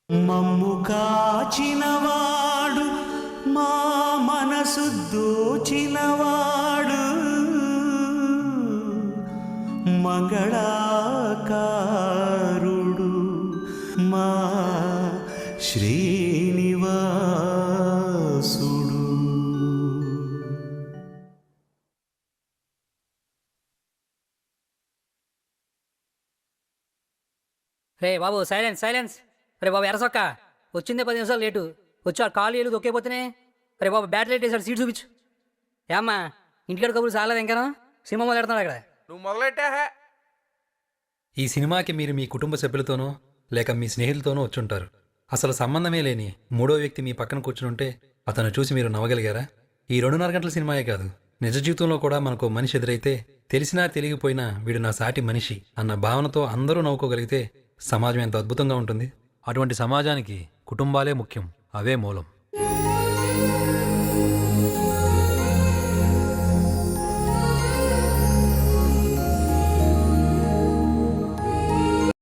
మమ్ము కాచినవాడు మా మనసు దోచినవాడు మంగళాకారుడు మా శ్రీనివాసుడు. రే బాబు సైలెన్స్ సైలెన్స్. రే బాబు ఎరసొక్క వచ్చిందే 10 నిమిషాలు లేటు. వచ్చి ఆ కాలు ఏళ్ళు దొక్కేపోతేనే. రే బాబు బ్యాటరీ లైట్ వేసాడు, సీట్ చూపించు. ఏమ్మా ఇంటికాడ కబుర్లు చాలేదు ఇంకాను? సినిమా మొదలెడుతున్నాడు అక్కడ. నువ్వు మొదలెట్టా. ఈ సినిమాకి మీరు మీ కుటుంబ సభ్యులతోనో లేక మీ స్నేహితులతోనో వచ్చుంటారు. అసలు సంబంధమే లేని మూడో వ్యక్తి మీ పక్కన కూర్చునుంటే అతను చూసి మీరు నవ్వగలిగారా? ఈ 2.5 గంటల సినిమాయే కాదు, నిజ జీవితంలో కూడా మనకు మనిషి ఎదురైతే తెలిసినా తెలియకపోయినా వీడు నా సాటి మనిషి అన్న భావనతో అందరూ నవ్వుకోగలిగితే సమాజం ఎంత అద్భుతంగా ఉంటుంది. అటువంటి సమాజానికి కుటుంబాలే ముఖ్యం, అవే మూలం.